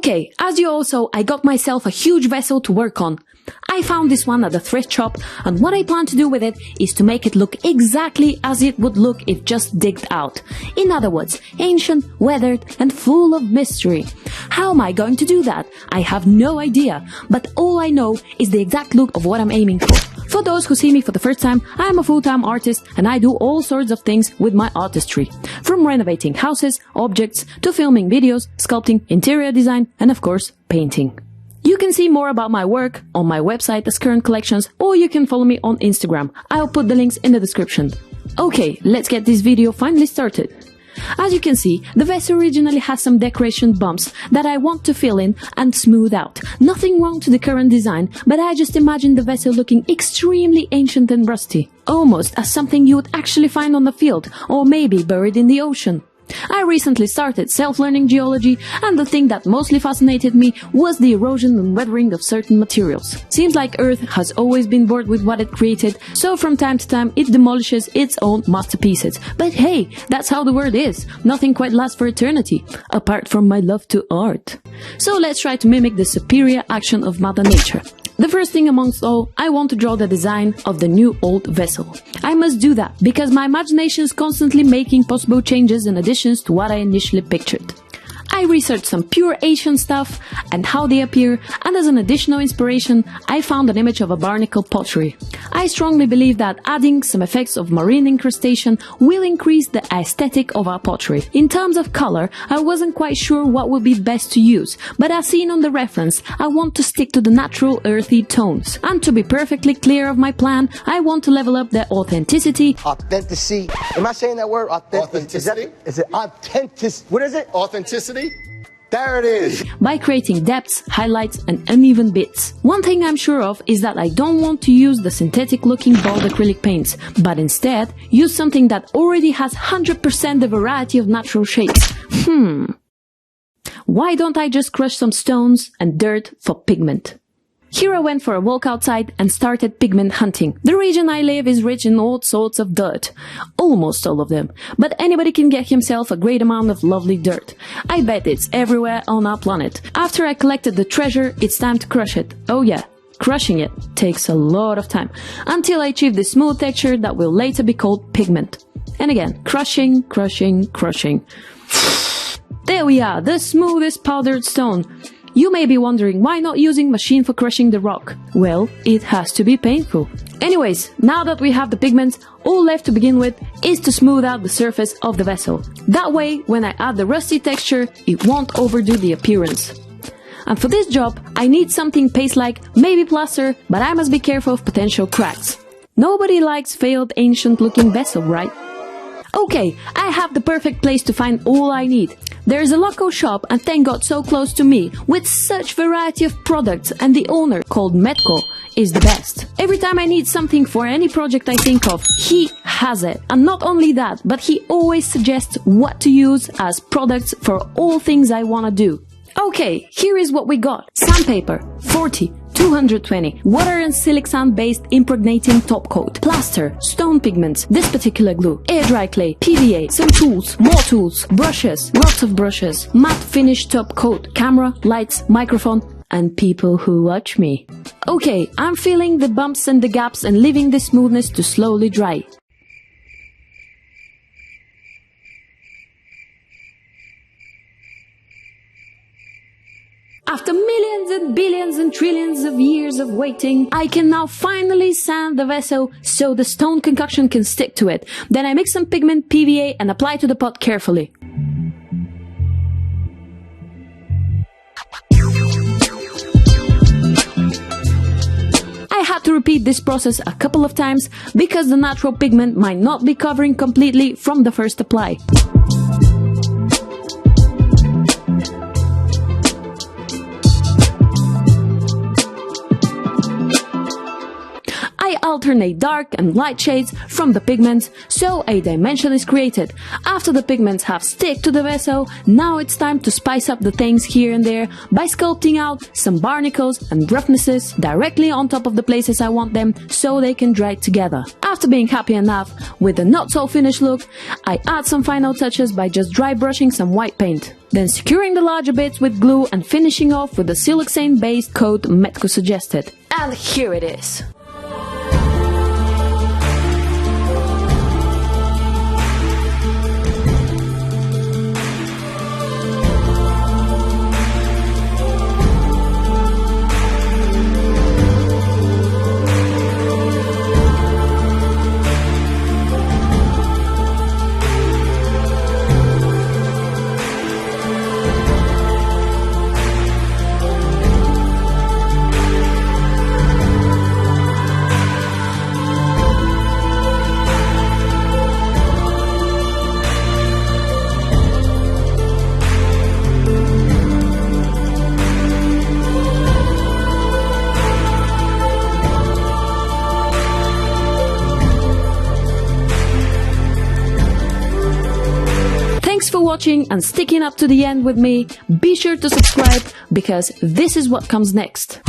Okay, as you all saw, I got myself a huge vessel to work on. I found this one at the thrift shop, and what I plan to do with it is to make it look exactly as it would look if just digged out. In other words, ancient, weathered, and full of mystery. How am I going to do that? I have no idea, but all I know is the exact look of what I'm aiming for. For those who see me for the first time, I am a full-time artist and I do all sorts of things with my artistry. From renovating houses, objects, to filming videos, sculpting, interior design, and of course, painting. You can see more about my work on my website as current collections, or you can follow me on Instagram. I'll put the links in the description. Okay, let's get this video finally started. As you can see, the vessel originally has some decoration bumps that I want to fill in and smooth out. Nothing wrong to the current design, but I just imagine the vessel looking extremely ancient and rusty. Almost as something you would actually find on the field, or maybe buried in the ocean. I recently started self-learning geology, and the thing that mostly fascinated me was the erosion and weathering of certain materials. Seems like Earth has always been bored with what it created, so from time to time it demolishes its own masterpieces. But hey, that's how the world is. Nothing quite lasts for eternity, apart from my love to art. So let's try to mimic the superior action of Mother Nature. The first thing amongst all, I want to draw the design of the new old vessel. I must do that because my imagination is constantly making possible changes and additions to what I initially pictured. I researched some pure Asian stuff and how they appear, and as an additional inspiration, I found an image of a barnacle pottery. I strongly believe that adding some effects of marine incrustation will increase the aesthetic of our pottery. In terms of color, I wasn't quite sure what would be best to use, but as seen on the reference, I want to stick to the natural earthy tones. And to be perfectly clear of my plan, I want to level up the authenticity. Authenticity. Am I saying that word? Authenticity? Is it authentic? What is it? Authenticity? There it is! By creating depths, highlights, and uneven bits. One thing I'm sure of is that I don't want to use the synthetic-looking bold acrylic paints, but instead use something that already has 100% the variety of natural shapes. Why don't I just crush some stones and dirt for pigment? Here I went for a walk outside and started pigment hunting. The region I live is rich in all sorts of dirt. Almost all of them. But anybody can get himself a great amount of lovely dirt. I bet it's everywhere on our planet. After I collected the treasure, it's time to crush it. Oh yeah, crushing it takes a lot of time. Until I achieve the smooth texture that will later be called pigment. And again, crushing, crushing, crushing. There we are, the smoothest powdered stone. You may be wondering why not using machine for crushing the rock. Well, it has to be painful. Anyways, now that we have the pigments, all left to begin with is to smooth out the surface of the vessel. That way, when I add the rusty texture, it won't overdo the appearance. And for this job, I need something paste-like, maybe plaster, but I must be careful of potential cracks. Nobody likes failed ancient-looking vessel, right? Okay, I have the perfect place to find all I need. There's a local shop, and thank God so close to me, with such variety of products, and the owner, called Metco, is the best. Every time I need something for any project I think of, he has it. And not only that, but he always suggests what to use as products for all things I wanna do. Okay, here is what we got. Sandpaper, 40. 220. Water and silic sand based impregnating top coat. Plaster, stone pigments, this particular glue, air dry clay, PVA, some tools, more tools, brushes, lots of brushes, matte finish top coat, camera, lights, microphone, and people who watch me. Okay, I'm filling the bumps and the gaps and leaving the smoothness to slowly dry. After millions and billions and trillions of years of waiting, I can now finally sand the vessel so the stone concoction can stick to it. Then I mix some pigment, PVA, and apply to the pot carefully. I had to repeat this process a couple of times because the natural pigment might not be covering completely from the first apply. I alternate dark and light shades from the pigments, so a dimension is created. After the pigments have stick to the vessel, now it's time to spice up the things here and there by sculpting out some barnacles and roughnesses directly on top of the places I want them so they can dry together. After being happy enough with the not so finished look, I add some final touches by just dry brushing some white paint. Then securing the larger bits with glue and finishing off with the siloxane based coat Metco suggested. And here it is. Thanks for watching and sticking up to the end with me. Be sure to subscribe because this is what comes next.